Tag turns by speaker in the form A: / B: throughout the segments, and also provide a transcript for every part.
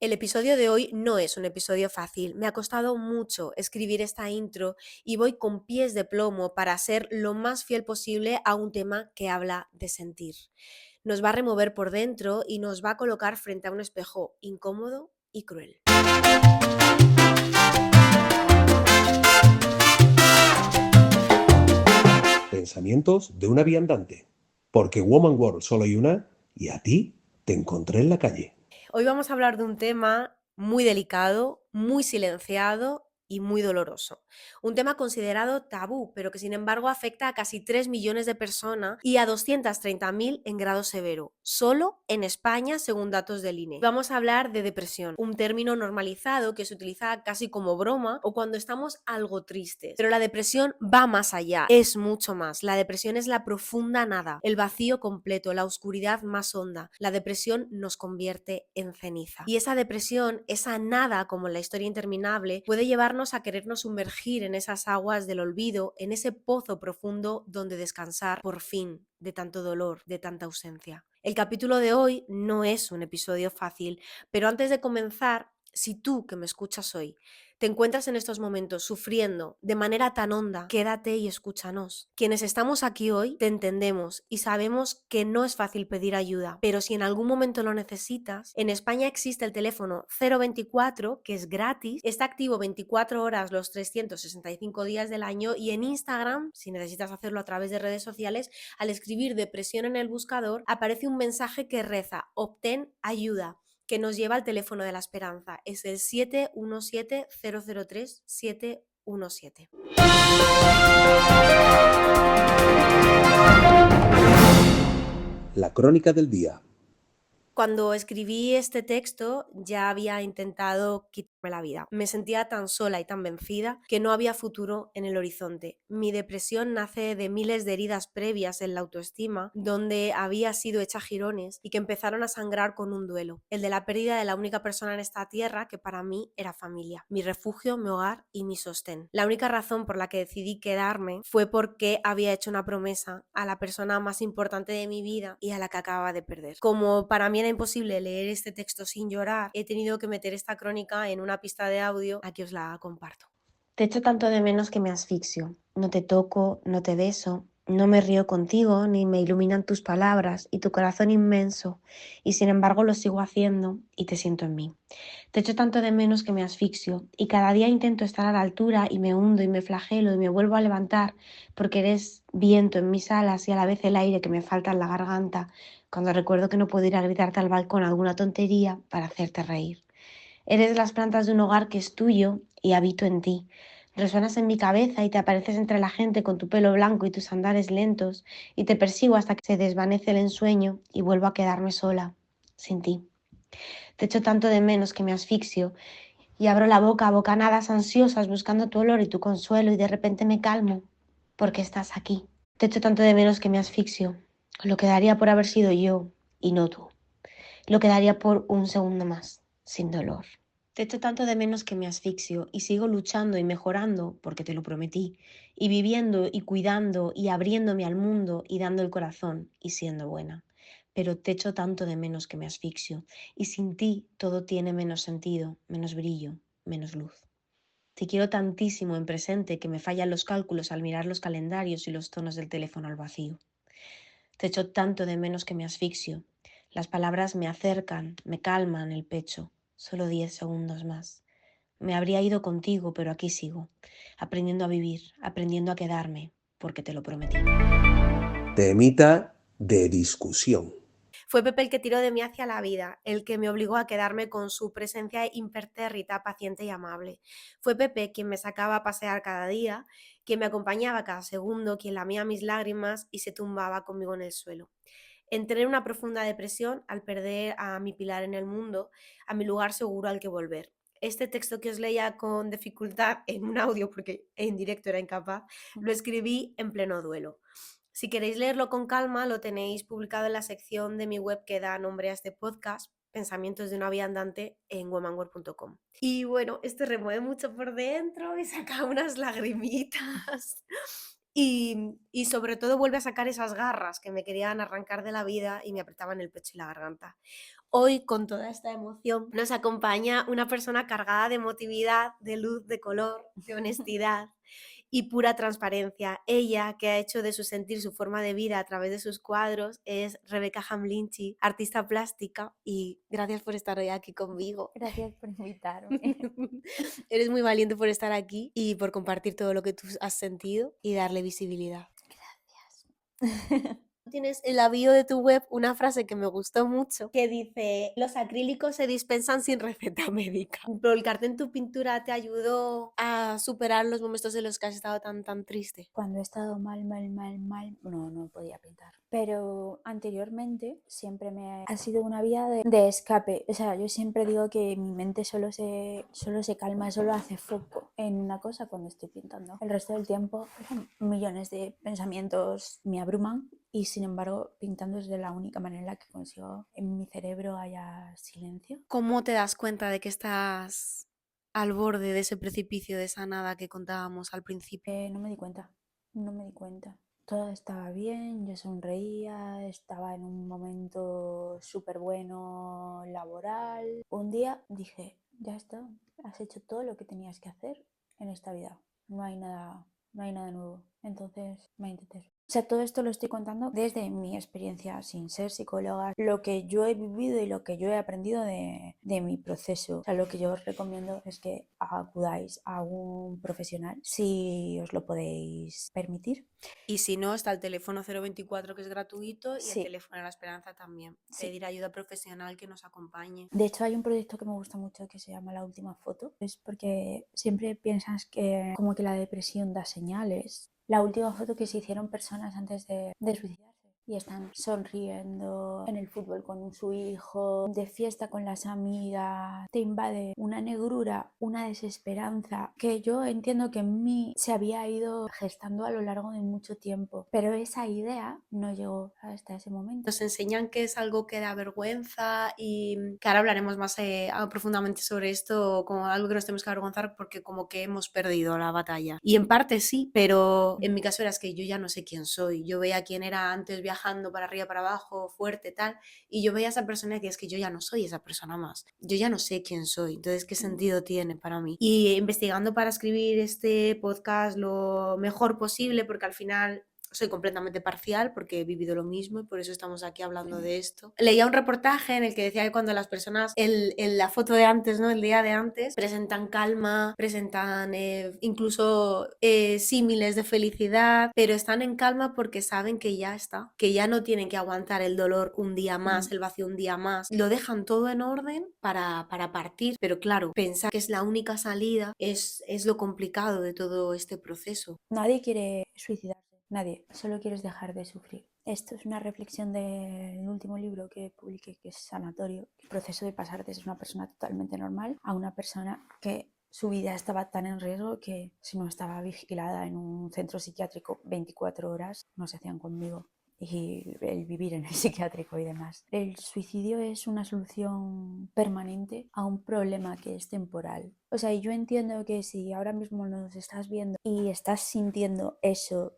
A: El episodio de hoy no es un episodio fácil. Me ha costado mucho escribir esta intro y voy con pies de plomo para ser lo más fiel posible a un tema que habla de sentir. Nos va a remover por dentro y nos va a colocar frente a un espejo incómodo y cruel.
B: Pensamientos de una viandante. Porque Woman World solo hay una y a ti te encontré en la calle.
A: Hoy vamos a hablar de un tema muy delicado, muy silenciado y muy doloroso. Un tema considerado tabú, pero que sin embargo afecta a casi 3 millones de personas y a 230.000 en grado severo, solo en España según datos del INE. Vamos a hablar de depresión, un término normalizado que se utiliza casi como broma o cuando estamos algo tristes. Pero la depresión va más allá, es mucho más. La depresión es la profunda nada, el vacío completo, la oscuridad más honda. La depresión nos convierte en ceniza. Y esa depresión, esa nada como en la historia interminable, puede llevarnos a querernos sumergir en esas aguas del olvido, en ese pozo profundo donde descansar por fin de tanto dolor, de tanta ausencia. El capítulo de hoy no es un episodio fácil, pero antes de comenzar, si tú que me escuchas hoy te encuentras en estos momentos sufriendo de manera tan honda, quédate y escúchanos. Quienes estamos aquí hoy te entendemos y sabemos que no es fácil pedir ayuda, pero si en algún momento lo necesitas, en España existe el teléfono 024, que es gratis, está activo 24 horas los 365 días del año y en Instagram, si necesitas hacerlo a través de redes sociales, al escribir depresión en el buscador, aparece un mensaje que reza: obtén ayuda, que nos lleva al teléfono de la esperanza. Es el 717-003-717.
B: La crónica del día.
A: Cuando escribí este texto ya había intentado quitarme la vida. Me sentía tan sola y tan vencida que no había futuro en el horizonte. Mi depresión nace de miles de heridas previas en la autoestima, donde había sido hecha jirones y que empezaron a sangrar con un duelo, el de la pérdida de la única persona en esta tierra que para mí era familia, mi refugio, mi hogar y mi sostén. La única razón por la que decidí quedarme fue porque había hecho una promesa a la persona más importante de mi vida y a la que acababa de perder. Como para mí era imposible leer este texto sin llorar, he tenido que meter esta crónica en una pista de audio. Aquí os la comparto.
C: Te echo tanto de menos que me asfixio. No te toco, no te beso, no me río contigo, ni me iluminan tus palabras y tu corazón inmenso, y sin embargo lo sigo haciendo y te siento en mí. Te echo tanto de menos que me asfixio y cada día intento estar a la altura y me hundo y me flagelo y me vuelvo a levantar porque eres viento en mis alas y a la vez el aire que me falta en la garganta cuando recuerdo que no puedo ir a gritarte al balcón alguna tontería para hacerte reír. Eres las plantas de un hogar que es tuyo y habito en ti. Resuenas en mi cabeza y te apareces entre la gente con tu pelo blanco y tus andares lentos y te persigo hasta que se desvanece el ensueño y vuelvo a quedarme sola, sin ti. Te echo tanto de menos que me asfixio y abro la boca a bocanadas ansiosas buscando tu olor y tu consuelo y de repente me calmo porque estás aquí. Te echo tanto de menos que me asfixio. Lo que daría por haber sido yo y no tú. Lo que daría por un segundo más, sin dolor. Te echo tanto de menos que me asfixio y sigo luchando y mejorando porque te lo prometí, y viviendo y cuidando y abriéndome al mundo y dando el corazón y siendo buena. Pero te echo tanto de menos que me asfixio y sin ti todo tiene menos sentido, menos brillo, menos luz. Te quiero tantísimo en presente que me fallan los cálculos al mirar los calendarios y los tonos del teléfono al vacío. Te echo tanto de menos que me asfixio. Las palabras me acercan, me calman el pecho. Solo 10 segundos más. Me habría ido contigo, pero aquí sigo, aprendiendo a vivir, aprendiendo a quedarme, porque te lo prometí.
B: Temita de discusión.
A: Fue Pepe el que tiró de mí hacia la vida, el que me obligó a quedarme con su presencia impertérrita, paciente y amable. Fue Pepe quien me sacaba a pasear cada día, quien me acompañaba cada segundo, quien lamía mis lágrimas y se tumbaba conmigo en el suelo. Entré en una profunda depresión al perder a mi pilar en el mundo, a mi lugar seguro al que volver. Este texto que os leía con dificultad en un audio, porque en directo era incapaz, lo escribí en pleno duelo. Si queréis leerlo con calma, lo tenéis publicado en la sección de mi web que da nombre a este podcast, Pensamientos de una viandante, en womanworld.com. Y bueno, este remueve mucho por dentro y saca unas lagrimitas. Y sobre todo vuelve a sacar esas garras que me querían arrancar de la vida y me apretaban el pecho y la garganta. Hoy, con toda esta emoción, nos acompaña una persona cargada de emotividad, de luz, de color, de honestidad y pura transparencia. Ella, que ha hecho de su sentir su forma de vida a través de sus cuadros, es Rebeca Hamlinchi, artista plástica, y gracias por estar hoy aquí conmigo.
D: Gracias por invitarme.
A: Eres muy valiente por estar aquí y por compartir todo lo que tú has sentido y darle visibilidad.
D: Gracias.
A: Tienes en la bio de tu web una frase que me gustó mucho que dice: los acrílicos se dispensan sin receta médica. ¿Volcarte en tu pintura te ayudó a superar los momentos en los que has estado tan triste?
D: Cuando he estado mal, no podía pintar. Pero anteriormente siempre ha sido una vía de escape. O sea, yo siempre digo que mi mente solo se calma, solo hace foco en una cosa cuando estoy pintando. El resto del tiempo, millones de pensamientos me abruman. Y sin embargo, pintando es de la única manera en la que consigo en mi cerebro haya silencio.
A: ¿Cómo te das cuenta de que estás al borde de ese precipicio, de esa nada que contábamos al principio?
D: No me di cuenta. Todo estaba bien, yo sonreía, estaba en un momento súper bueno laboral. Un día dije, ya está, has hecho todo lo que tenías que hacer en esta vida. No hay nada nuevo. Entonces, métete. O sea, todo esto lo estoy contando desde mi experiencia sin ser psicóloga, lo que yo he vivido y lo que yo he aprendido de mi proceso. O sea, lo que yo os recomiendo es que acudáis a un profesional si os lo podéis permitir.
A: Y si no, está el teléfono 024 que es gratuito y
D: Sí.
A: el teléfono de la esperanza también.
D: Sí.
A: Pedir ayuda profesional que nos acompañe.
D: De hecho, hay un proyecto que me gusta mucho que se llama La Última Foto. Es porque siempre piensas que como que la depresión da señales. La última foto que se hicieron personas antes de suicidarse y están sonriendo en el fútbol con su hijo, de fiesta con las amigas. Te invade una negrura, una desesperanza que yo entiendo que en mí se había ido gestando a lo largo de mucho tiempo, pero esa idea no llegó hasta ese momento.
A: Nos enseñan que es algo que da vergüenza y que ahora hablaremos más profundamente sobre esto, como algo que nos tenemos que avergonzar porque como que hemos perdido la batalla. Y en parte sí, pero en mi caso era que yo ya no sé quién soy. Yo veía quién era antes viajando para arriba, para abajo, fuerte, tal, y yo veía a esa persona y decía, es que yo ya no soy esa persona más. Yo ya no sé quién soy. Entonces, ¿qué sentido tiene para mí? Y investigando para escribir este podcast lo mejor posible, porque al final soy completamente parcial porque he vivido lo mismo y por eso estamos aquí hablando de esto. Leía un reportaje en el que decía que cuando las personas en la foto de antes, ¿no? El día de antes, presentan calma, presentan incluso símiles de felicidad, pero están en calma porque saben que ya está, que ya no tienen que aguantar el dolor un día más, el vacío un día más. Lo dejan todo en orden para partir, pero claro, pensar que es la única salida es lo complicado de todo este proceso.
D: Nadie quiere suicidarse. Nadie, solo quieres dejar de sufrir. Esto es una reflexión del último libro que publiqué, que es Sanatorio. El proceso de pasar de ser una persona totalmente normal a una persona que su vida estaba tan en riesgo que si no estaba vigilada en un centro psiquiátrico 24 horas, no se hacían conmigo. Y el vivir en el psiquiátrico y demás. El suicidio es una solución permanente a un problema que es temporal. O sea, yo entiendo que si ahora mismo nos estás viendo y estás sintiendo eso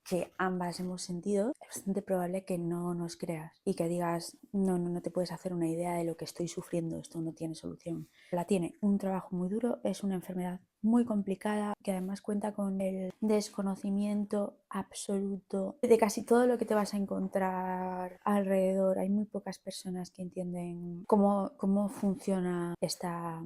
D: que ambas hemos sentido, es bastante probable que no nos creas y que digas, no te puedes hacer una idea de lo que estoy sufriendo, esto no tiene solución. La tiene. Un trabajo muy duro, es una enfermedad muy complicada que además cuenta con el desconocimiento absoluto de casi todo lo que te vas a encontrar alrededor. Hay muy pocas personas que entienden cómo funciona esta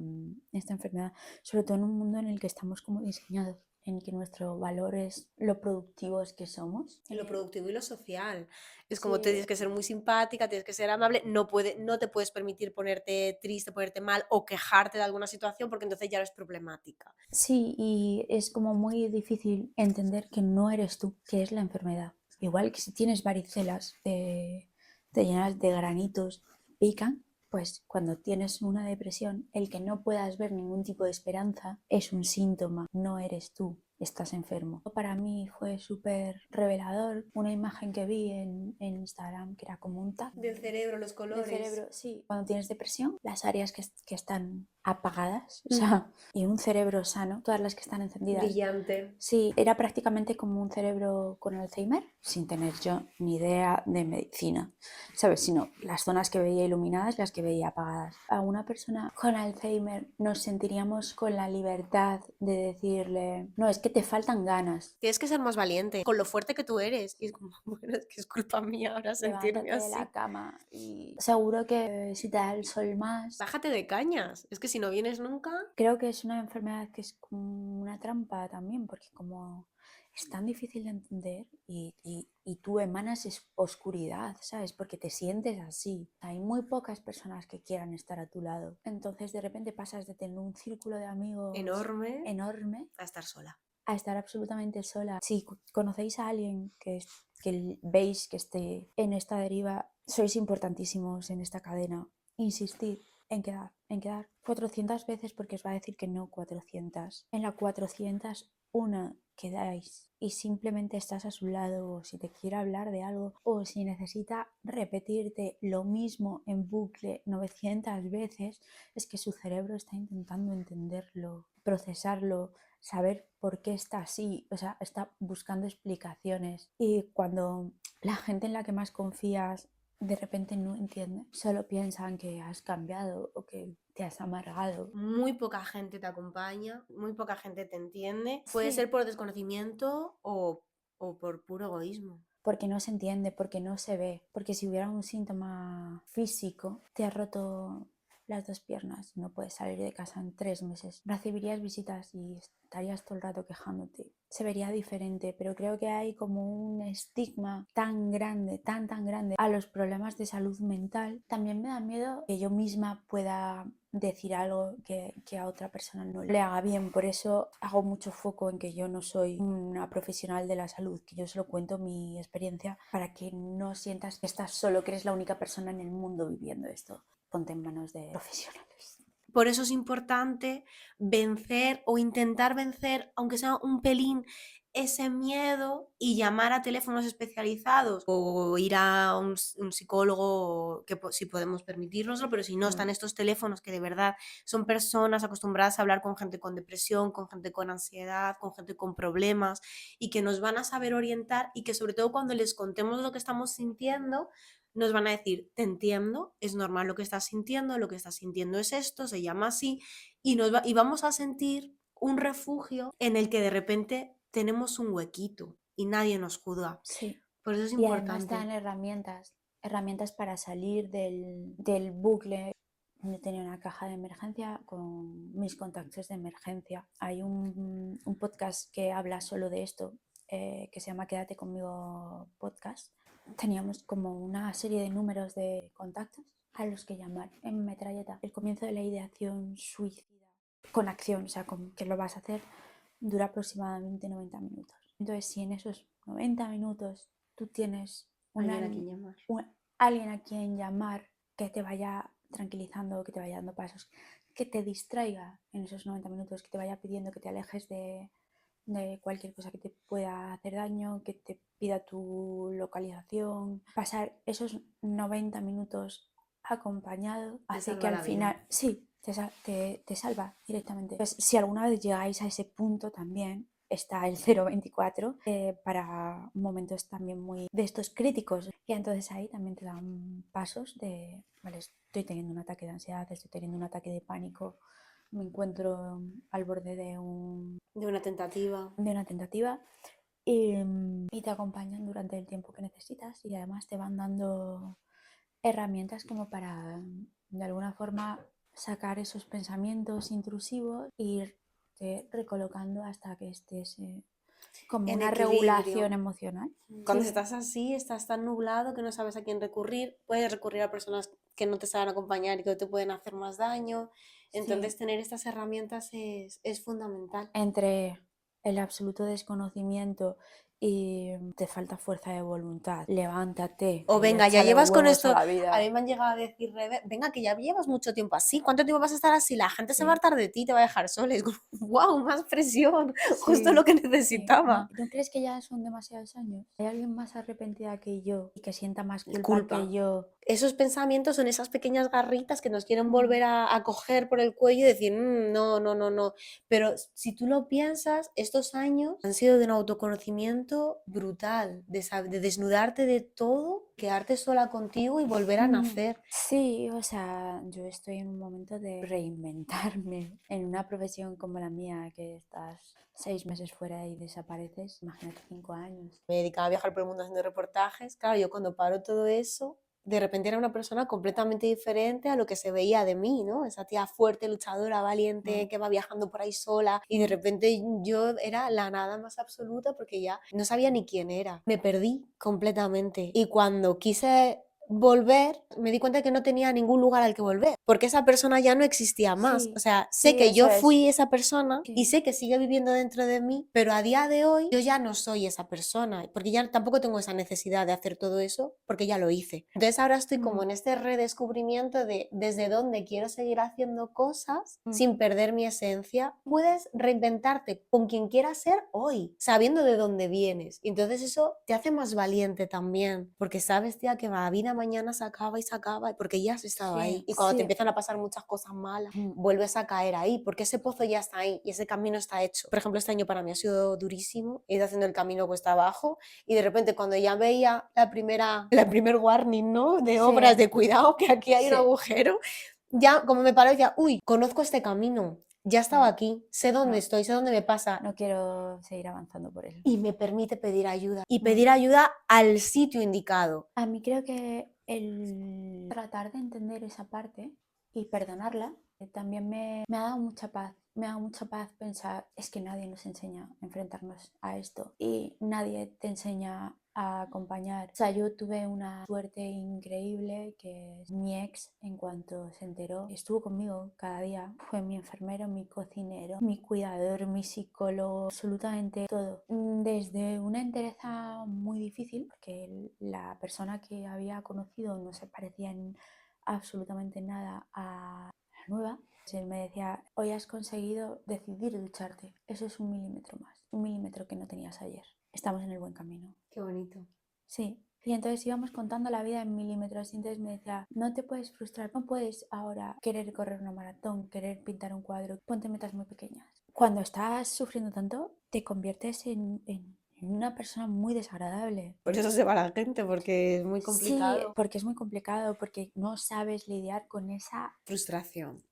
D: enfermedad, sobre todo en un mundo en el que estamos como diseñados, en que nuestro valor es lo productivos que somos.
A: Lo productivo y lo social. Es
D: Sí.
A: como tienes que ser muy simpática, tienes que ser amable, no te puedes permitir ponerte triste, ponerte mal o quejarte de alguna situación porque entonces ya eres problemática.
D: Sí, y es como muy difícil entender que no eres tú, que es la enfermedad. Igual que si tienes varicelas, te llenas de granitos, pican, pues cuando tienes una depresión, el que no puedas ver ningún tipo de esperanza es un síntoma, no eres tú, estás enfermo. Para mí fue súper revelador una imagen que vi en Instagram que era como un tag
A: Del cerebro, los colores.
D: del cerebro, sí. Cuando tienes depresión, las áreas que están apagadas, o sea, y un cerebro sano, todas las que están encendidas.
A: Brillante.
D: Sí, era prácticamente como un cerebro con Alzheimer, sin tener yo ni idea de medicina, ¿sabes? Sino las zonas que veía iluminadas, las que veía apagadas. A una persona con Alzheimer nos sentiríamos con la libertad de decirle, no, es que te faltan ganas.
A: Tienes que ser más valiente con lo fuerte que tú eres. Y es como, bueno, es que es culpa mía ahora sentirme
D: Levántate de
A: así.
D: la cama y seguro que si te da el sol más.
A: Bájate de cañas. Es que si no vienes nunca...
D: Creo que es una enfermedad que es como una trampa también, porque como es tan difícil de entender y tú emanas oscuridad, ¿sabes? Porque te sientes así. Hay muy pocas personas que quieran estar a tu lado. Entonces de repente pasas de tener un círculo de amigos
A: enorme
D: enorme
A: a estar sola.
D: a estar absolutamente sola. Si conocéis a alguien que veis que esté en esta deriva, sois importantísimos en esta cadena. Insistid en quedar 400 veces porque os va a decir que no 400. En la 401 quedáis y simplemente estás a su lado, o si te quiere hablar de algo o si necesita repetirte lo mismo en bucle 900 veces, es que su cerebro está intentando entenderlo, procesarlo, saber por qué está así, o sea, está buscando explicaciones. Y cuando la gente en la que más confías de repente no entiende, solo piensan que has cambiado o que te has amargado.
A: Muy poca gente te acompaña, muy poca gente te entiende. Puede
D: Sí.
A: ser por desconocimiento o por puro egoísmo.
D: Porque no se entiende, porque no se ve, porque si hubiera un síntoma físico, te has roto las 2 piernas, no puedes salir de casa en 3 meses, recibirías visitas y estarías todo el rato quejándote. Se vería diferente, pero creo que hay como un estigma tan grande, tan grande a los problemas de salud mental. También me da miedo que yo misma pueda decir algo que a otra persona no le haga bien. Por eso hago mucho foco en que yo no soy una profesional de la salud, que yo solo cuento mi experiencia para que no sientas que estás solo, que eres la única persona en el mundo viviendo esto. Ponte en manos de profesionales.
A: Por eso es importante vencer o intentar vencer, aunque sea un pelín, ese miedo y llamar a teléfonos especializados o ir a un psicólogo, que si podemos permitirnoslo, pero si no, están estos teléfonos que de verdad son personas acostumbradas a hablar con gente con depresión, con gente con ansiedad, con gente con problemas y que nos van a saber orientar y que sobre todo cuando les contemos lo que estamos sintiendo, nos van a decir, te entiendo, es normal lo que estás sintiendo es esto, se llama así, y vamos a sentir un refugio en el que de repente tenemos un huequito y nadie nos juzga.
D: Sí.
A: Por eso es
D: Y además te
A: importante.
D: dan herramientas para salir del bucle. Yo tenía una caja de emergencia con mis contactos de emergencia. Hay un podcast que habla solo de esto, que se llama Quédate conmigo podcast. Teníamos como una serie de números de contactos a los que llamar en metralleta. El comienzo de la ideación suicida con acción, o sea, con que lo vas a hacer, dura aproximadamente 90 minutos. Entonces, si en esos 90 minutos tú tienes alguien a quien llamar que te vaya tranquilizando, que te vaya dando pasos, que te distraiga en esos 90 minutos, que te vaya pidiendo que te alejes de cualquier cosa que te pueda hacer daño, que te pida tu localización. Pasar esos 90 minutos acompañado hace que al final, sí, te salva directamente. Pues, si alguna vez llegáis a ese punto también, está el 024 para momentos también muy de estos críticos. Y entonces ahí también te dan pasos de, vale, estoy teniendo un ataque de ansiedad, estoy teniendo un ataque de pánico, me encuentro al borde de
A: una tentativa.
D: Y te acompañan durante el tiempo que necesitas y además te van dando herramientas como para de alguna forma sacar esos pensamientos intrusivos e irte recolocando hasta que estés como
A: en
D: una
A: equilibrio.
D: regulación emocional.
A: Cuando estás así, estás tan nublado que no sabes a quién recurrir, puedes recurrir a personas que no te saben acompañar y que te pueden hacer más daño. Entonces, tener estas herramientas es fundamental.
D: Entre el absoluto desconocimiento y te falta fuerza de voluntad, levántate,
A: O venga, ya
D: échale
A: llevas con
D: huevos
A: esto.
D: a la
A: A mí
D: vida.
A: me han llegado a decir, venga, que ya llevas mucho tiempo así. ¿Cuánto tiempo vas a estar así? La gente se va a
D: Sí.
A: hartar de ti, te va a dejar sola. Es como, wow, más presión. Justo lo
D: Sí,
A: que
D: sí.
A: necesitaba.
D: ¿No crees que ya son demasiados años? ¿Hay alguien más arrepentida que yo y que sienta más culpa
A: Culpa.
D: que yo?
A: Esos pensamientos son esas pequeñas garritas que nos quieren
D: Mm.
A: volver a coger por el cuello y decir, no, no, no, no. Pero si tú lo piensas, estos años han sido de un autoconocimiento brutal, de desnudarte de todo, quedarte sola contigo y volver a nacer.
D: Sí, o sea, yo estoy en un momento de reinventarme en una profesión como la mía, que estás 6 meses fuera y desapareces, imagínate 5 años.
A: Me dedicaba a viajar por el mundo haciendo reportajes. Claro, yo cuando paro todo eso, de repente era una persona completamente diferente a lo que se veía de mí, ¿no? Esa tía fuerte, luchadora, valiente, que va viajando por ahí sola. Y de repente yo era la nada más absoluta porque ya no sabía ni quién era. Me perdí completamente. Y cuando quise volver, me di cuenta de que no tenía ningún lugar al que volver, porque esa persona ya no existía más.
D: Sí,
A: O sea, sé
D: sí,
A: que yo
D: eso es.
A: fui esa persona y
D: Sí.
A: sé que sigue viviendo dentro de mí, pero a día de hoy yo ya no soy esa persona, porque ya tampoco tengo esa necesidad de hacer todo eso, porque ya lo hice. Entonces ahora estoy como en este redescubrimiento de desde dónde quiero seguir haciendo cosas sin perder mi esencia. Puedes reinventarte con quien quieras ser hoy, sabiendo de dónde vienes. Y entonces eso te hace más valiente también, porque sabes, tía, que la vida mañana se acaba y se acaba, porque ya has estado
D: Sí,
A: ahí. Y cuando te
D: sí.
A: empiezan a pasar muchas cosas malas, vuelves a caer ahí, porque ese pozo ya está ahí y ese camino está hecho. Por ejemplo, este año para mí ha sido durísimo. He ido haciendo el camino cuesta abajo y de repente cuando ya veía la primer warning, ¿no? De obras, de cuidado, que aquí hay un
D: Sí.
A: agujero, ya como me paro y decía, uy, conozco este camino. Ya estaba aquí, sé dónde
D: No.
A: estoy, sé dónde me pasa.
D: No quiero seguir avanzando por él.
A: Y me permite pedir ayuda. Y pedir ayuda al sitio indicado.
D: A mí creo que el tratar de entender esa parte y perdonarla también me ha dado mucha paz. Me ha dado mucha paz pensar, es que nadie nos enseña a enfrentarnos a esto y nadie te enseña a acompañar. O sea, yo tuve una suerte increíble que mi ex, en cuanto se enteró, estuvo conmigo cada día. Fue mi enfermero, mi cocinero, mi cuidador, mi psicólogo, absolutamente todo. Desde una entereza muy difícil, porque la persona que había conocido no se parecía en absolutamente nada a la nueva. Él me decía, hoy has conseguido decidir ducharte. Eso es 1 milímetro más, 1 milímetro que no tenías ayer. Estamos en el buen camino.
A: Qué bonito.
D: Sí. Y entonces íbamos contando la vida en milímetros y entonces me decía, no te puedes frustrar, no puedes ahora querer correr una maratón, querer pintar un cuadro, ponte metas muy pequeñas. Cuando estás sufriendo tanto, te conviertes en una persona muy desagradable.
A: Por eso se va la gente, porque es muy complicado.
D: Sí, porque es muy complicado, porque no sabes lidiar con esa
A: Frustración.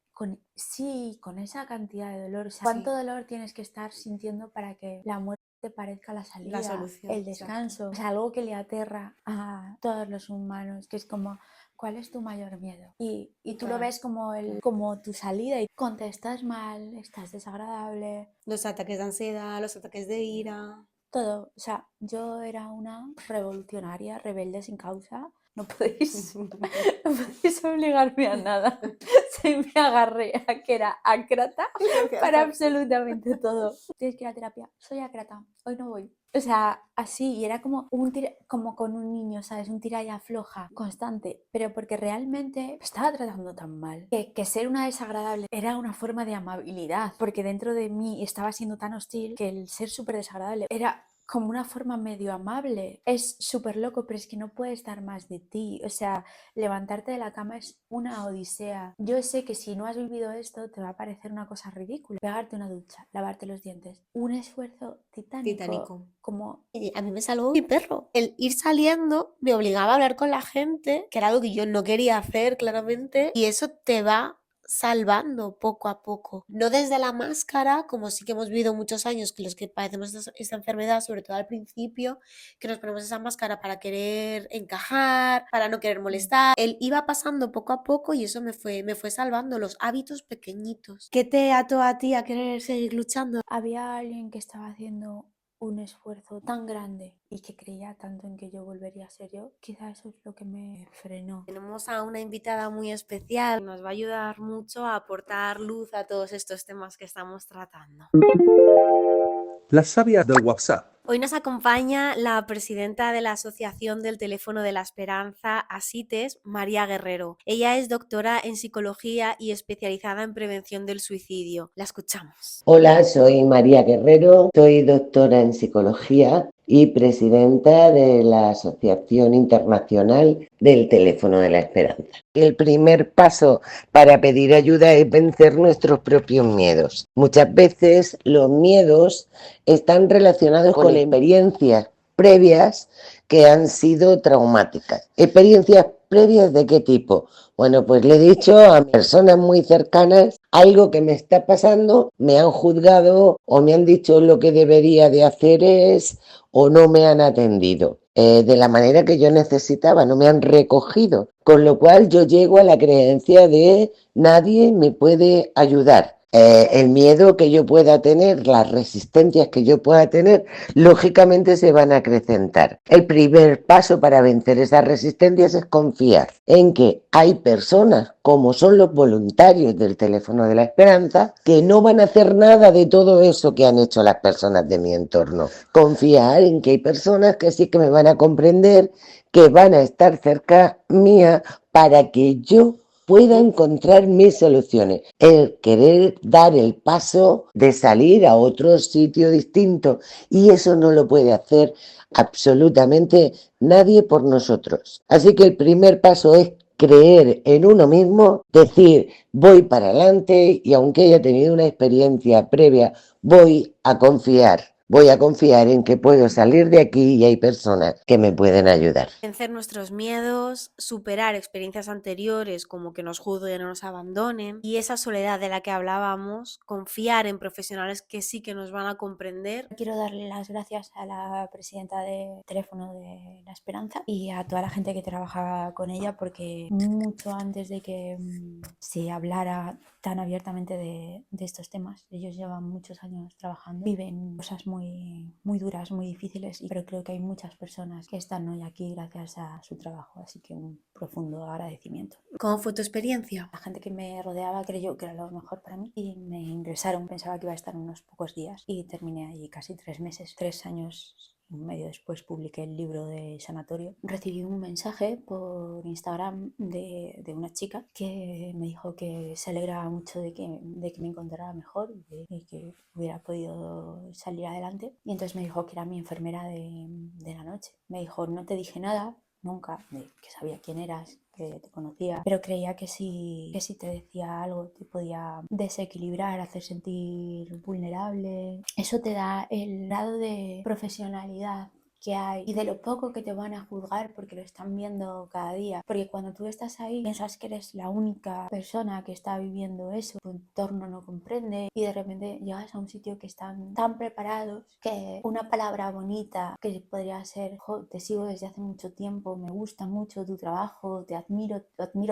D: con esa cantidad de dolor. O sea, ¿cuánto dolor tienes que estar sintiendo para que la muerte te parezca la salida,
A: solución,
D: el descanso? O sea, algo que le aterra a todos los humanos, que es como, ¿cuál es tu mayor miedo? Y tú lo ves como tu salida y contestas mal, estás desagradable.
A: Los ataques de ansiedad, los ataques de ira.
D: Todo. O sea, yo era una revolucionaria, rebelde sin causa. No podéis obligarme a nada. Me agarré a que era ácrata para absolutamente todo. Tienes que ir a terapia. Soy ácrata. Hoy no voy. O sea, así. Y era como como con un niño, ¿sabes? Un tira y afloja constante. Pero porque realmente me estaba tratando tan mal. Que ser una desagradable era una forma de amabilidad. Porque dentro de mí estaba siendo tan hostil que el ser súper desagradable era como una forma medio amable. Es súper loco, pero es que no puedes dar más de ti. O sea, levantarte de la cama es una odisea. Yo sé que si no has vivido esto te va a parecer una cosa ridícula. Pegarte una ducha, lavarte los dientes. Un esfuerzo titánico. Como...
A: Y a mí me salvó mi perro. El ir saliendo me obligaba a hablar con la gente, que era algo que yo no quería hacer claramente, y eso te va salvando poco a poco. No desde la máscara, como sí que hemos vivido muchos años que los que padecemos esta enfermedad, sobre todo al principio, que nos ponemos esa máscara para querer encajar, para no querer molestar. Él iba pasando poco a poco y eso me fue salvando los hábitos pequeñitos. ¿Qué te ató a ti a querer seguir luchando?
D: Había alguien que estaba haciendo un esfuerzo tan grande y que creía tanto en que yo volvería a ser yo, quizá eso es lo que me frenó.
A: Tenemos a una invitada muy especial, nos va a ayudar mucho a aportar luz a todos estos temas que estamos tratando.
B: Las sabias del WhatsApp.
A: Hoy nos acompaña la presidenta de la Asociación del Teléfono de la Esperanza, ASITES, María Guerrero. Ella es doctora en psicología y especializada en prevención del suicidio. La escuchamos.
E: Hola, soy María Guerrero, soy doctora en psicología y presidenta de la Asociación Internacional del Teléfono de la Esperanza. El primer paso para pedir ayuda es vencer nuestros propios miedos. Muchas veces los miedos están relacionados con experiencias previas que han sido traumáticas. ¿Experiencias previas de qué tipo? Bueno, pues le he dicho a personas muy cercanas algo que me está pasando, me han juzgado o me han dicho lo que debería de hacer es o no me han atendido de la manera que yo necesitaba, no me han recogido. Con lo cual yo llego a la creencia de nadie me puede ayudar. El miedo que yo pueda tener, las resistencias que yo pueda tener, lógicamente se van a acrecentar. El primer paso para vencer esas resistencias es confiar en que hay personas, como son los voluntarios del Teléfono de la Esperanza, que no van a hacer nada de todo eso que han hecho las personas de mi entorno. Confiar en que hay personas que sí que me van a comprender, que van a estar cerca mía para que yo pueda encontrar mis soluciones. El querer dar el paso de salir a otro sitio distinto, y eso no lo puede hacer absolutamente nadie por nosotros. Así que el primer paso es creer en uno mismo, decir voy para adelante y aunque haya tenido una experiencia previa, voy a confiar en que puedo salir de aquí y hay personas que me pueden ayudar.
A: Vencer nuestros miedos, superar experiencias anteriores como que nos juzguen o nos abandonen y esa soledad de la que hablábamos, confiar en profesionales que sí que nos van a comprender.
D: Quiero darle las gracias a la presidenta de Teléfono de la Esperanza y a toda la gente que trabaja con ella, porque mucho antes de que se hablara tan abiertamente de estos temas, ellos llevan muchos años trabajando, viven cosas muy, muy duras, muy difíciles, pero creo que hay muchas personas que están hoy aquí gracias a su trabajo, así que un profundo agradecimiento.
A: ¿Cómo fue tu experiencia?
D: La gente que me rodeaba creyó que era lo mejor para mí y me ingresaron. Pensaba que iba a estar unos pocos días y terminé allí casi 3 meses. 3 años y medio después publiqué el libro de sanatorio. Recibí un mensaje por Instagram de una chica que me dijo que se alegraba mucho de que me encontrara mejor y que hubiera podido salir adelante. Y entonces me dijo que era mi enfermera de la noche. Me dijo, no te dije nada nunca, que sabía quién eras, que te conocía, pero creía que si te decía algo te podía desequilibrar, hacer sentir vulnerable. Eso te da el grado de profesionalidad que hay y de lo poco que te van a juzgar porque lo están viendo cada día, porque cuando tú estás ahí piensas que eres la única persona que está viviendo eso, tu entorno no comprende y de repente llegas a un sitio que están tan preparados que una palabra bonita que podría ser te sigo desde hace mucho tiempo, me gusta mucho tu trabajo, te admiro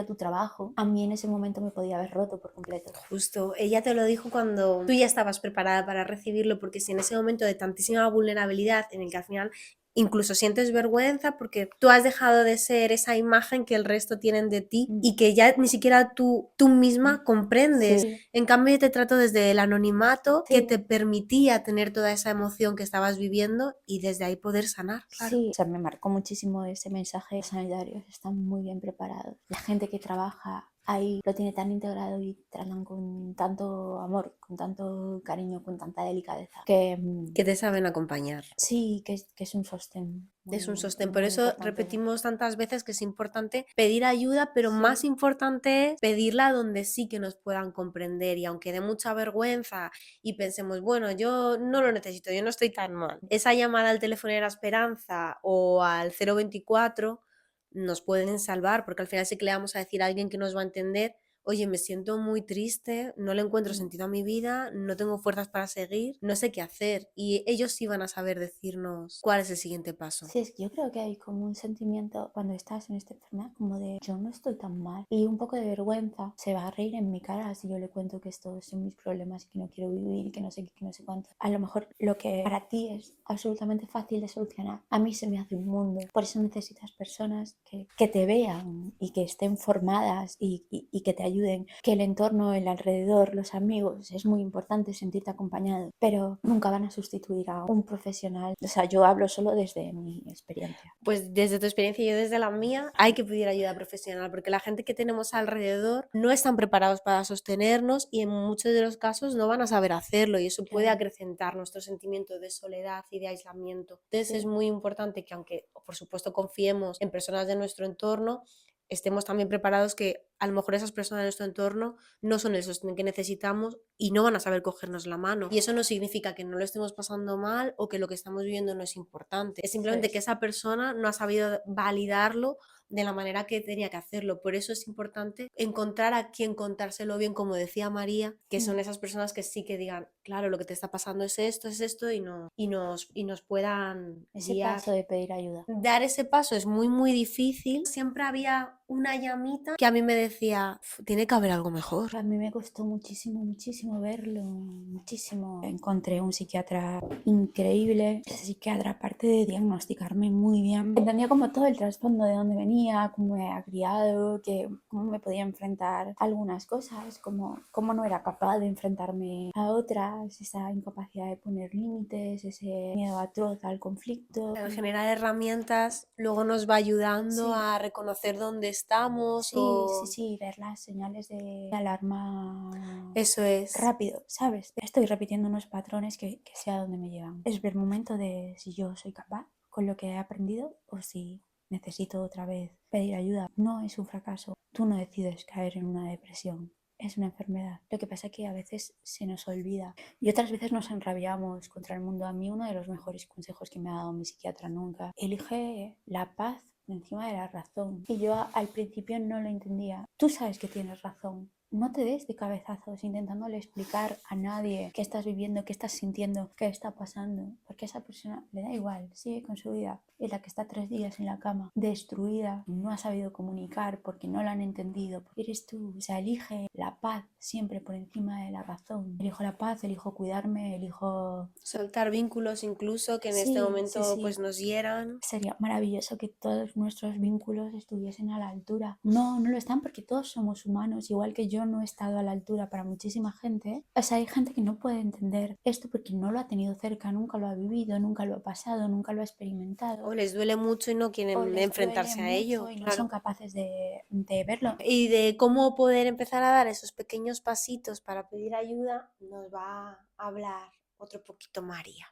D: tu trabajo, a mí en ese momento me podía haber roto por completo.
A: Justo, ella te lo dijo cuando tú ya estabas preparada para recibirlo, porque si en ese momento de tantísima vulnerabilidad en el que al final incluso sientes vergüenza porque tú has dejado de ser esa imagen que el resto tienen de ti y que ya ni siquiera tú misma comprendes.
D: Sí.
A: En cambio, te trato desde el anonimato
D: Sí.
A: que te permitía tener toda esa emoción que estabas viviendo y desde ahí poder sanar. Claro.
D: Sí, o sea, me marcó muchísimo ese mensaje. Los sanitarios están muy bien preparados. La gente que trabaja ahí lo tiene tan integrado y tratan con tanto amor, con tanto cariño, con tanta delicadeza que
A: te saben acompañar.
D: Sí, que es un sostén.
A: Es un sostén, por eso repetimos tantas veces que es importante pedir ayuda, pero
D: Sí.
A: más importante es pedirla donde sí que nos puedan comprender, y aunque dé mucha vergüenza y pensemos, bueno, yo no lo necesito, yo no estoy tan mal, esa llamada al teléfono de la esperanza o al 024 nos pueden salvar, porque al final sí que le vamos a decir a alguien que nos va a entender, oye, me siento muy triste, no le encuentro sentido a mi vida, no tengo fuerzas para seguir, no sé qué hacer. Y ellos sí van a saber decirnos cuál es el siguiente paso.
D: Sí, es que yo creo que hay como un sentimiento cuando estás en esta enfermedad como de yo no estoy tan mal y un poco de vergüenza. Se va a reír en mi cara si yo le cuento que estos son mis problemas y que no quiero vivir y que no sé qué, que no sé cuánto. A lo mejor lo que para ti es absolutamente fácil de solucionar, a mí se me hace un mundo. Por eso necesitas personas que te vean y que estén formadas y que te ayuden ayuden, que el entorno, el alrededor, los amigos, es muy importante sentirte acompañado, pero nunca van a sustituir a un profesional. O sea, yo hablo solo desde mi experiencia.
A: Pues desde tu experiencia y yo desde la mía, hay que pedir ayuda profesional porque la gente que tenemos alrededor no están preparados para sostenernos y en muchos de los casos no van a saber hacerlo y eso puede
D: Claro.
A: acrecentar nuestro sentimiento de soledad y de aislamiento. Entonces
D: Sí.
A: es muy importante que aunque por supuesto confiemos en personas de nuestro entorno, estemos también preparados que a lo mejor esas personas de nuestro entorno no son el sostén que necesitamos y no van a saber cogernos la mano. Y eso no significa que no lo estemos pasando mal o que lo que estamos viviendo no es importante. Es simplemente que esa persona no ha sabido validarlo de la manera que tenía que hacerlo. Por eso es importante encontrar a quien contárselo bien, como decía María, que son esas personas que sí que digan, claro, lo que te está pasando es esto, y nos puedan
D: Ese
A: guiar.
D: paso de pedir ayuda.
A: Dar ese paso es muy, muy difícil. Siempre había una llamita que a mí me decía, tiene que haber algo mejor.
D: A mí me costó muchísimo, muchísimo verlo, muchísimo. Encontré un psiquiatra increíble. Ese psiquiatra, aparte de diagnosticarme muy bien, entendía como todo el trasfondo de dónde venía, cómo me había criado, cómo me podía enfrentar a algunas cosas, cómo no era capaz de enfrentarme a otras, esa incapacidad de poner límites, ese miedo atroz al conflicto.
A: El generar herramientas luego nos va ayudando
D: Sí.
A: a reconocer dónde estamos
D: Sí, ver las señales de alarma
A: Eso es.
D: rápido, ¿sabes? Estoy repitiendo unos patrones que sé a dónde me llevan. Es ver momento de si yo soy capaz con lo que he aprendido o si necesito otra vez pedir ayuda. No es un fracaso. Tú no decides caer en una depresión. Es una enfermedad. Lo que pasa es que a veces se nos olvida y otras veces nos enrabiamos contra el mundo. A mí uno de los mejores consejos que me ha dado mi psiquiatra nunca: elige la paz encima de la razón. Y yo al principio no lo entendía. Tú sabes que tienes razón. No te des de cabezazos intentándole explicar a nadie qué estás viviendo, qué estás sintiendo, qué está pasando, porque a esa persona le da igual, sigue con su vida. Y la que está 3 días en la cama, destruida, no ha sabido comunicar porque no la han entendido. Eres tú. O sea, elige la paz siempre por encima de la razón. Elijo la paz, elijo cuidarme, elijo
A: soltar vínculos incluso que en este
D: Sí,
A: momento
D: sí.
A: pues nos hieran.
D: Sería maravilloso que todos nuestros vínculos estuviesen a la altura. No lo están porque todos somos humanos, igual que yo no he estado a la altura para muchísima gente. O sea, hay gente que no puede entender esto porque no lo ha tenido cerca, nunca lo ha vivido, nunca lo ha pasado, nunca lo ha experimentado.
A: O les duele mucho y no
D: O
A: quieren
D: les
A: enfrentarse
D: duele
A: a ello.
D: mucho y no
A: Claro.
D: son capaces de verlo.
A: Y de cómo poder empezar a dar esos pequeños pasitos para pedir ayuda nos va a hablar otro poquito María.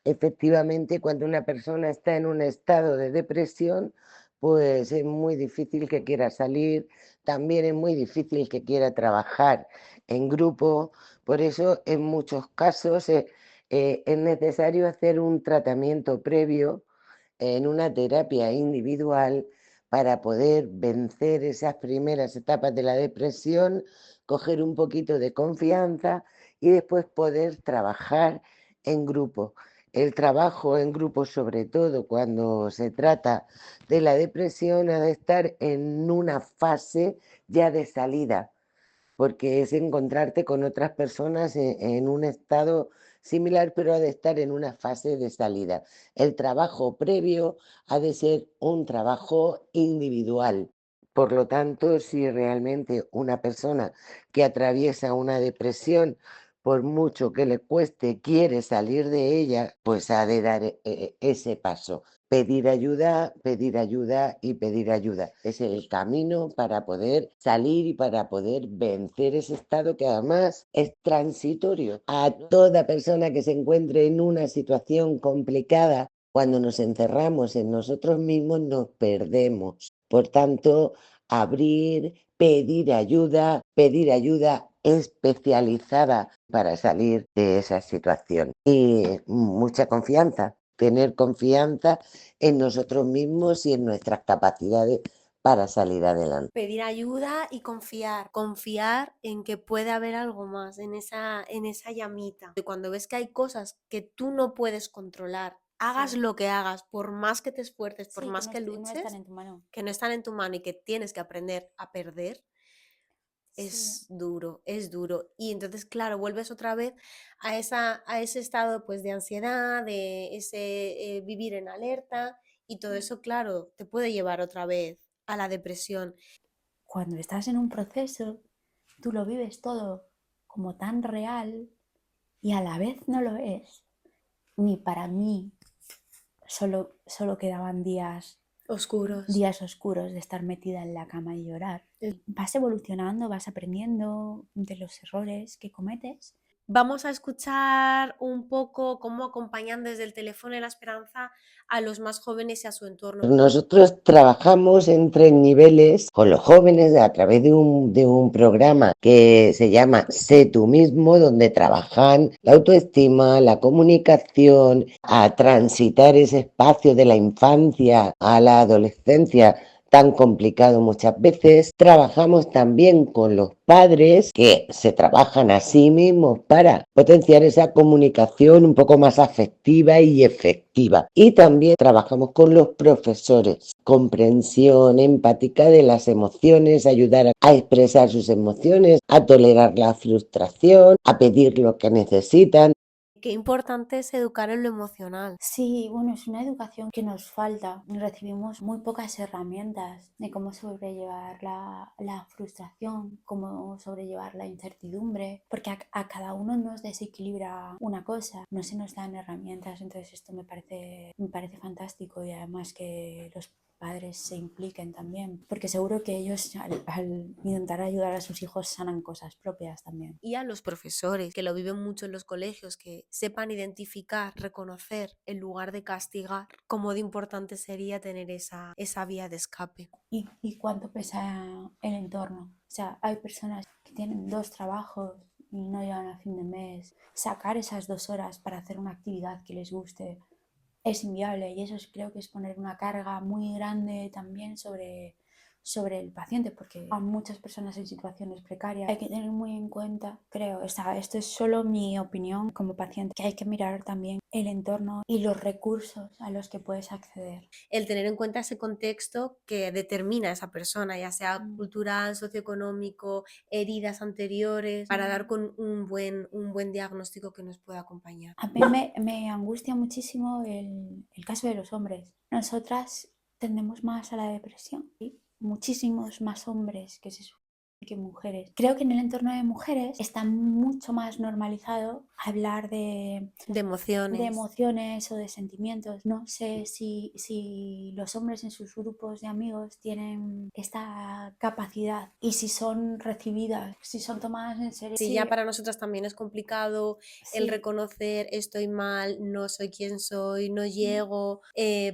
E: Efectivamente, cuando una persona está en un estado de depresión, pues es muy difícil que quiera salir, también es muy difícil que quiera trabajar en grupo, por eso en muchos casos es necesario hacer un tratamiento previo en una terapia individual para poder vencer esas primeras etapas de la depresión, coger un poquito de confianza y después poder trabajar en grupo. El trabajo en grupo, sobre todo cuando se trata de la depresión, ha de estar en una fase ya de salida, porque es encontrarte con otras personas en un estado similar, pero ha de estar en una fase de salida. El trabajo previo ha de ser un trabajo individual. Por lo tanto, si realmente una persona que atraviesa una depresión, por mucho que le cueste, quiere salir de ella, pues ha de dar ese paso. Pedir ayuda y pedir ayuda. Es el camino para poder salir y para poder vencer ese estado que además es transitorio. A toda persona que se encuentre en una situación complicada, cuando nos encerramos en nosotros mismos, nos perdemos. Por tanto, pedir ayuda especializada para salir de esa situación. Y mucha confianza, tener confianza en nosotros mismos y en nuestras capacidades para salir adelante.
A: Pedir ayuda y confiar en que puede haber algo más, en esa llamita. Y cuando ves que hay cosas que tú no puedes controlar, hagas
D: Sí.
A: lo que hagas, por más que te esfuerces, por
D: Sí,
A: más que
D: no
A: luches,
D: están en tu mano.
A: que no están en tu mano y que tienes que aprender a perder, es duro, es duro. Y entonces, claro, vuelves otra vez a ese estado pues de ansiedad, de ese vivir en alerta y todo eso, claro, te puede llevar otra vez a la depresión.
D: Cuando estás en un proceso, tú lo vives todo como tan real y a la vez no lo es. Ni para mí solo quedaban días
A: Oscuros.
D: oscuros de estar metida en la cama y llorar. Vas evolucionando, vas aprendiendo de los errores que cometes.
A: Vamos a escuchar un poco cómo acompañan desde el teléfono de la esperanza a los más jóvenes y a su entorno.
E: Nosotros trabajamos en 3 niveles con los jóvenes a través de un programa que se llama Sé tú mismo, donde trabajan la autoestima, la comunicación, a transitar ese espacio de la infancia a la adolescencia tan complicado muchas veces. Trabajamos también con los padres que se trabajan a sí mismos para potenciar esa comunicación un poco más afectiva y efectiva. Y también trabajamos con los profesores, comprensión empática de las emociones, ayudar a expresar sus emociones, a tolerar la frustración, a pedir lo que necesitan.
A: Qué importante es educar en lo emocional.
D: Sí, bueno, es una educación que nos falta. Recibimos muy pocas herramientas de cómo sobrellevar la frustración, cómo sobrellevar la incertidumbre, porque a cada uno nos desequilibra una cosa, no se nos dan herramientas, entonces esto me parece fantástico y además que los padres se impliquen también, porque seguro que ellos al intentar ayudar a sus hijos sanan cosas propias también.
A: Y a los profesores, que lo viven mucho en los colegios, que sepan identificar, reconocer en lugar de castigar, cómo de importante sería tener esa vía de escape.
D: ¿Y cuánto pesa el entorno? O sea, hay personas que tienen 2 trabajos y no llegan a fin de mes. Sacar esas 2 horas para hacer una actividad que les guste es inviable y eso creo que es poner una carga muy grande también sobre el paciente, porque hay muchas personas en situaciones precarias. Hay que tener muy en cuenta, creo, esto es solo mi opinión como paciente, que hay que mirar también el entorno y los recursos a los que puedes acceder.
A: El tener en cuenta ese contexto que determina a esa persona, ya sea cultural, socioeconómico, heridas anteriores, para dar con un buen diagnóstico que nos pueda acompañar.
D: A mí me angustia muchísimo el caso de los hombres. Nosotras tendemos más a la depresión, ¿sí? Muchísimos más hombres que mujeres. Creo que en el entorno de mujeres está mucho más normalizado hablar de emociones o de sentimientos. No sé si los hombres en sus grupos de amigos tienen esta capacidad y si son recibidas, si son tomadas en serio.
A: Sí, ya para nosotras también es complicado el
D: Sí.
A: reconocer estoy mal, no soy quien soy, no llego.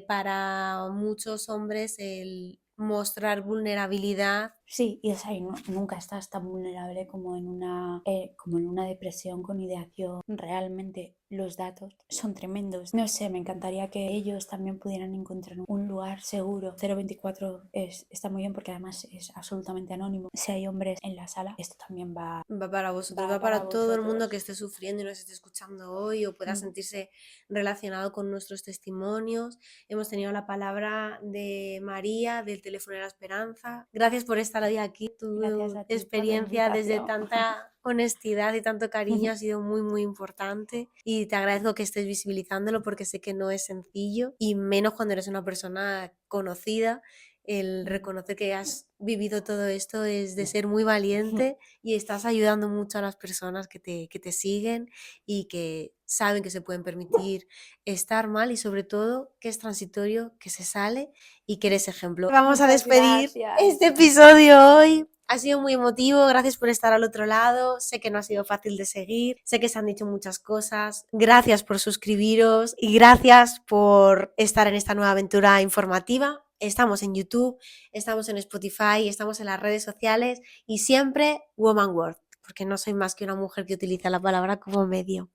A: Para muchos hombres el mostrar vulnerabilidad.
D: Sí, y o sea, nunca estás tan vulnerable como en una depresión con ideación. Realmente los datos son tremendos. No sé, me encantaría que ellos también pudieran encontrar un lugar seguro. 024 está muy bien porque además es absolutamente anónimo. Si hay hombres en la sala, esto también va
A: Para vosotros, va para todo el mundo que esté sufriendo y nos esté escuchando hoy o pueda sentirse relacionado con nuestros testimonios. Hemos tenido la palabra de María del Teléfono de la Esperanza. Gracias por estar hoy aquí. Tu experiencia desde tanta honestidad y tanto cariño ha sido muy, muy importante y te agradezco que estés visibilizándolo porque sé que no es sencillo y menos cuando eres una persona conocida. El reconocer que has vivido todo esto es de ser muy valiente y estás ayudando mucho a las personas que te siguen y que saben que se pueden permitir estar mal y sobre todo que es transitorio, que se sale y que eres ejemplo. Vamos a despedir este episodio hoy. Ha sido muy emotivo, gracias por estar al otro lado, sé que no ha sido fácil de seguir, sé que se han dicho muchas cosas, gracias por suscribiros y gracias por estar en esta nueva aventura informativa. Estamos en YouTube, estamos en Spotify, estamos en las redes sociales y siempre Woman World, porque no soy más que una mujer que utiliza la palabra como medio.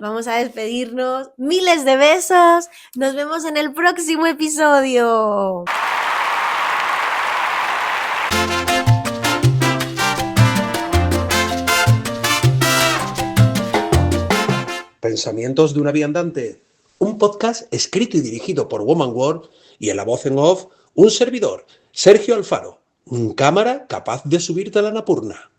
A: Vamos a despedirnos, miles de besos, nos vemos en el próximo episodio.
B: Pensamientos de una viandante, un podcast escrito y dirigido por Woman World y en la voz en off un servidor, Sergio Alfaro, un cámara capaz de subirte a la Napurna.